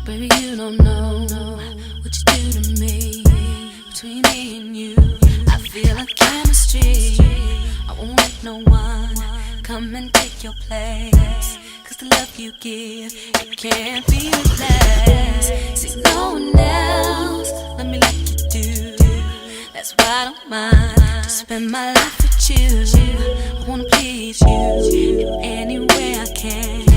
Baby, you don't know what you do to me. Between me and you, I feel a chemistry. I won't let no one come and take your place. Cause the love you give, it can't be replaced. See, no one else let me like you do. That's why I don't mind to spend my life with you. I wanna please you in any way I can.